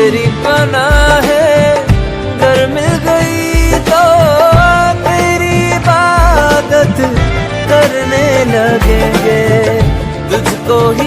तेरी पनाह घर मिल गई तो तेरी इबादत करने लगेंगे, तुझको ही